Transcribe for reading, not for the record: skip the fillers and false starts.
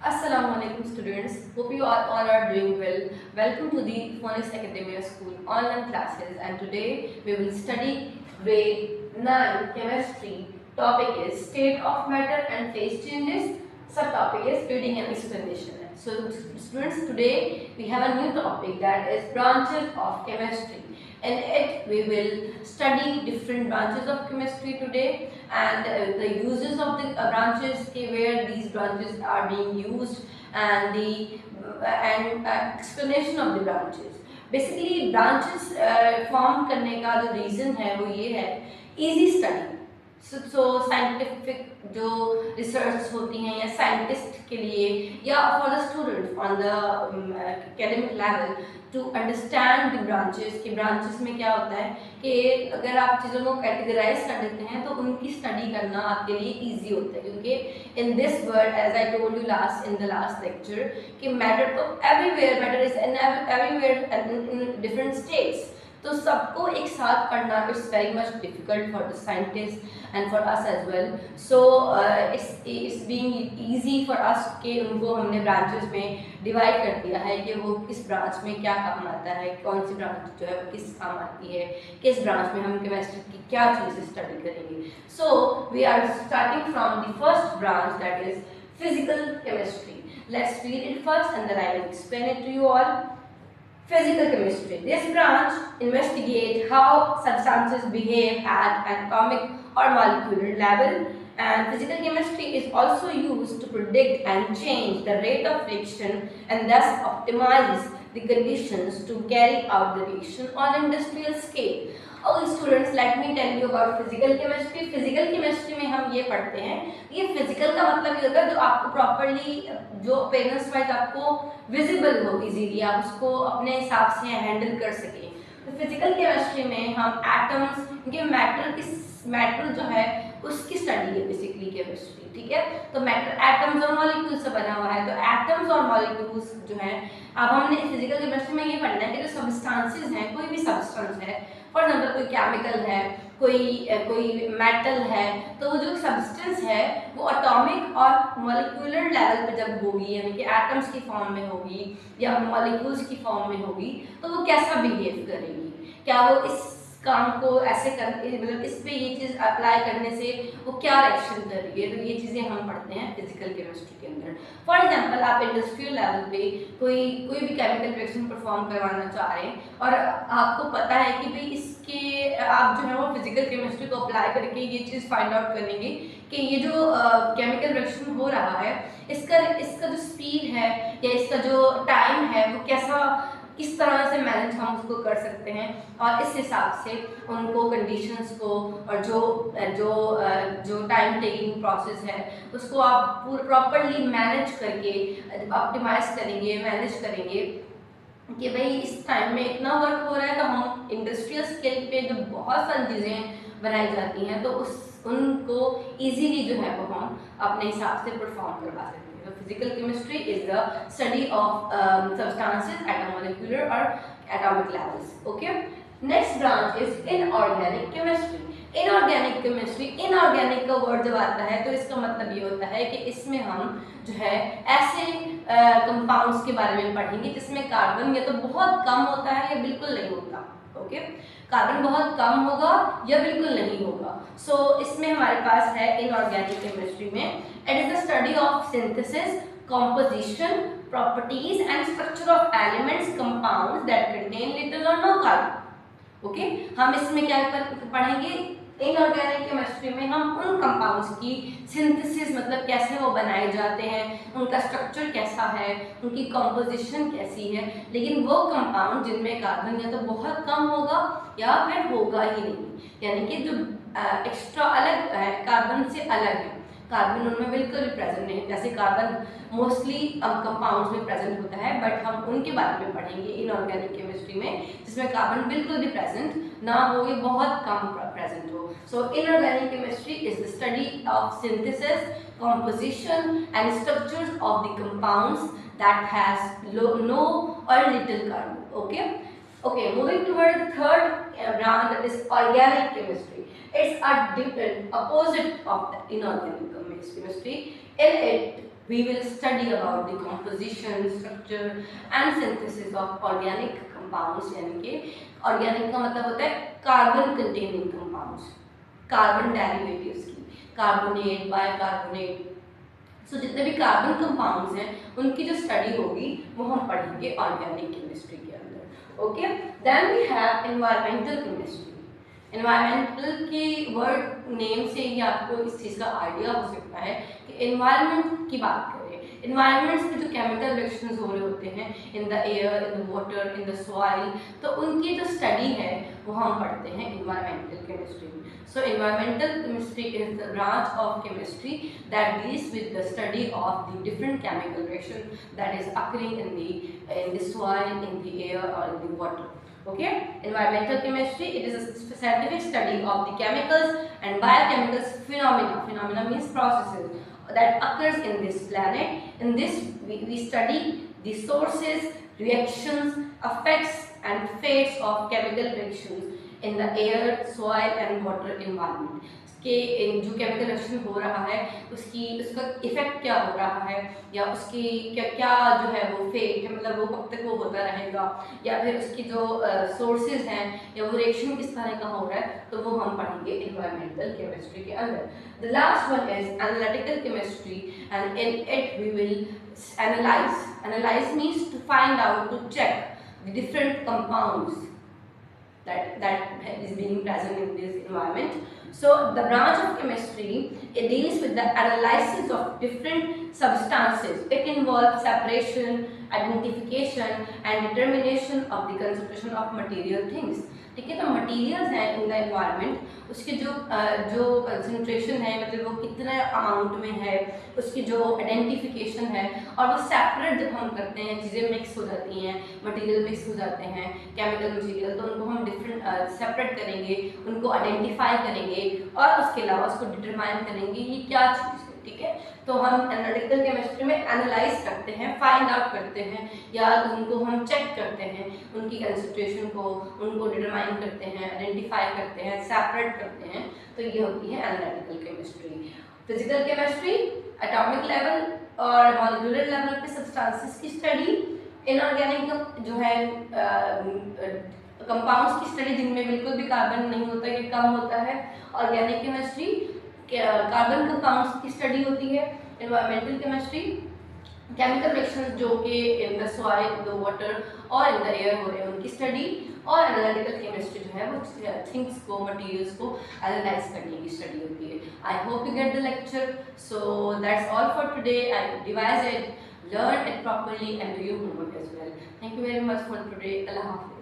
Assalamualaikum students. Hope you all are doing well. Welcome to the Phonics Academia School online classes, and today we will study grade 9 chemistry. Topic is state of matter and phase changes. Subtopic is reading and explanation. So students, today we have a new topic, that is branches of chemistry. In it we will study different branches of chemistry today, and the uses of the branches, where these branches are being used, and the explanation of the branches. Basically branches form करने का जो reason है वो ये है easy study. So scientific जो research होती हैं या साइंटिस्ट के लिए या for the student on the academic level to understand the branches, कि ब्रांचेस में क्या होता है कि अगर आप चीज़ों को कैटेगराइज कर देते हैं तो उनकी स्टडी करना आपके लिए इजी होता है, क्योंकि in this world as I told you in the last lecture कि मैटर तो everywhere, matter is everywhere in different states, तो सबको एक साथ पढ़ना it's very much difficult for the scientist and for us as well. So it's being easy for us कि उनको हमने ब्रांचेस में डिवाइड कर दिया है कि वो किस ब्रांच में क्या काम आता है, कौन सी ब्रांच जो है वो किस काम आती है, किस ब्रांच में हम केमिस्ट्री की क्या चीज़ें स्टडी करेंगे. So we are starting from the first branch, that is physical chemistry. Let's read it first and then I will explain it to you all. Physical chemistry. This branch investigates how substances behave at an atomic or molecular level, and physical chemistry is also used to predict and change the rate of reaction and thus optimize the conditions to carry out the reaction on industrial scale. और students let me tell you about physical chemistry. Physical chemistry में हम ये पढ़ते हैं, ये physical का मतलब ये होता है जो आपको प्रॉपर्ली, जो अपेयरेंस वाइज आपको विजिबल हो इजीली, आप उसको अपने हिसाब से हैंडल कर सकें. तो फिजिकल केमिस्ट्री में हम एटम्स, इनके मैटर जो है उसकी स्टडी है बेसिकली केमिस्ट्री. ठीक है, तो मैटर एटम्स और मॉलिक्यूल्स से बना हुआ है, तो एटम्स और मॉलिक्यूल्स जो है, अब हमने फिजिकल केमिस्ट्री में ये पढ़ना है कि जो सब्सटेंसेस हैं, कोई भी सब्सटेंस है, फॉर एग्जाम्पल कोई केमिकल है, कोई मेटल है, तो वो जो सब्सटेंस है वो एटॉमिक और मॉलिक्यूलर लेवल पे जब होगी, यानी कि एटम्स की फॉर्म में होगी या मॉलिक्यूल्स की फॉर्म में होगी, तो वो कैसा बिहेव करेगी, क्या वो इस काम को ऐसे कर, मतलब इस पे ये चीज़ अप्लाई करने से वो क्या रिएक्शन करेगी. तो ये चीज़ें हम पढ़ते हैं फिजिकल केमिस्ट्री के अंदर. फॉर एग्जांपल आप इंडस्ट्रियल लेवल पे कोई भी केमिकल रिएक्शन परफॉर्म करवाना चाह रहे हैं और आपको पता है कि भाई इसके आप जो है वो फिजिकल केमिस्ट्री को अप्लाई करके ये चीज़ फाइंड आउट करेंगे कि ये जो केमिकल रिएक्शन हो रहा है इसका जो स्पीड है या इसका जो टाइम है वो कैसा, किस तरह से मैनेज हम उसको कर सकते हैं, और इस हिसाब से उनको कंडीशंस को और जो टाइम टेकिंग प्रोसेस है उसको आप प्रॉपरली मैनेज करके ऑप्टिमाइज करेंगे, मैनेज करेंगे कि भाई इस टाइम में इतना वर्क हो रहा है, तो हम इंडस्ट्रियल स्केल पे जो बहुत सारी चीज़ें बनाई जाती हैं तो उनको ईजीली जो है वो हम अपने हिसाब से परफॉर्म करवा सकते हैं. Physical chemistry is the study of substances at a molecular or atomic levels. Okay. Next branch is inorganic chemistry. Inorganic chemistry, inorganic का वर्ड जब आता है तो इसका मतलब ये होता है कि इसमें हम जो है ऐसे कंपाउंड्स के बारे में पढ़ेंगे जिसमें कार्बन या तो बहुत कम होता है या बिल्कुल नहीं होता. ओके, कार्बन बहुत कम होगा या बिल्कुल नहीं होगा. सो इसमें हमारे पास है इनऑर्गेनिक केमिस्ट्री में, it is the study of synthesis, composition, properties and structure of elements, compounds that contain little or no carbon. Okay, हम इसमें क्या पढ़ेंगे, इनऑर्गेनिक केमिस्ट्री में हम उन कंपाउंड्स की सिंथेसिस, मतलब कैसे वो बनाए जाते हैं, उनका स्ट्रक्चर कैसा है, उनकी कंपोजिशन कैसी है, लेकिन वो कंपाउंड जिनमें कार्बन या तो बहुत कम होगा या फिर होगा ही नहीं, यानी कि जो एक्स्ट्रा अलग है, कार्बन से अलग है, कार्बन उनमें बिल्कुल भी प्रेजेंट नहीं है. जैसे कार्बन मोस्टली कंपाउंड्स में प्रेजेंट होता है, बट हम उनके बारे में पढ़ेंगे इनऑर्गेनिक केमिस्ट्री में जिसमें कार्बन बिल्कुल भी प्रेजेंट ना हो या बहुत कम प्रेजेंट हो. So inorganic chemistry is the study of synthesis, composition and structures of the compounds that has no or little carbon. Okay, moving toward the third branch, that is organic chemistry. It's a different opposite of the inorganic chemistry. In it we will study about the composition, structure and synthesis of organic compounds, यानी कि organic का मतलब होता है carbon containing compounds, carbon derivatives की, carbonate, bicarbonate, सो जितने भी carbon compounds हैं उनकी जो स्टडी होगी वो हम पढ़ेंगे ऑर्गेनिक केमिस्ट्री के अंदर। Okay, then we have environmental chemistry. Environmental के वर्ड नेम से ही आपको इस चीज़ का आइडिया हो सकता है कि एनवायरनमेंट की बात करें, एनवायरनमेंट्स में जो केमिकल रिएक्शंस हो रहे होते हैं in the air, in the water, in the soil, तो उनकी जो स्टडी है वो हम पढ़ते हैं एनवायरमेंटल केमिस्ट्री में। So environmental chemistry is the branch of chemistry that deals with the study of the different chemical reactions that is occurring in the soil, in the air or in the water. Okay, environmental chemistry, it is a scientific study of the chemicals and biochemical phenomena. Phenomena means processes that occurs in this planet. In this we study the sources, reactions, effects and fates of chemical reactions in the air, soil and water environment. कि जो chemical reaction हो रहा है उसका effect क्या हो रहा है, या उसकी क्या जो है वो फेट है, मतलब वो कब तक वो होता रहेगा, या फिर उसकी जो सोर्सेज हैं या वो रिएक्शन किस तरह का हो रहा है, तो वो हम पढ़ेंगे एनवायरमेंटल केमिस्ट्री के अंदर। The last one is analytical chemistry and in it we will analyze means to find out, to check the different compounds that is being present in this environment. So the branch of chemistry, it deals with the analysis of different substances. It involves separation, identification and determination of the concentration of material things. ठीक है, तो materials हैं in the environment, उसके जो concentration है, मतलब वो कितने अमाउंट में है, उसकी जो आइडेंटिफिकेशन है, और वो सेपरेट जब हम करते हैं, चीज़ें मिक्स हो जाती हैं, मटेरियल मिक्स हो जाते हैं, केमिकल मटेरियल, तो उनको हम डिफरेंट सेपरेट करेंगे, उनको आइडेंटिफाई करेंगे और उसके अलावा उसको डिटरमाइन करेंगे ये क्या चीज़ है। ठीक है, तो हम एनालिटिकल केमिस्ट्री में एनालाइज करते हैं, फाइंड आउट करते हैं, या उनको हम चेक करते हैं, उनकी कंसंट्रेशन को, उनको डिटरमाइन करते हैं, आइडेंटिफाई करते हैं, सेपरेट करते हैं, तो ये होती है analytical chemistry. Physical chemistry atomic level और मॉलिक्यूलर लेवल पे सब्सटेंसेस की स्टडी, इनऑर्गेनिक जो है कंपाउंड्स की स्टडी जिनमें बिल्कुल भी कार्बन नहीं होता है, कम होता है। ऑर्गेनिक केमिस्ट्री कार्बन कंपाउंड्स की स्टडी होती है। एनवायरमेंटल केमिस्ट्री केमिकल रिएक्शंस जो कि in the soil, the water और इन द एयर हो रहे हैं उनकी स्टडी। और एनालिटिकल केमिस्ट्री जो है वो थिंग्स को, मटेरियल्स को एनालाइज करने की स्टडी होती है। I hope you get the lecture. So that's all for today. I revise it, learn it properly and do your homework as well. Thank you very much for today. Allah Hafiz.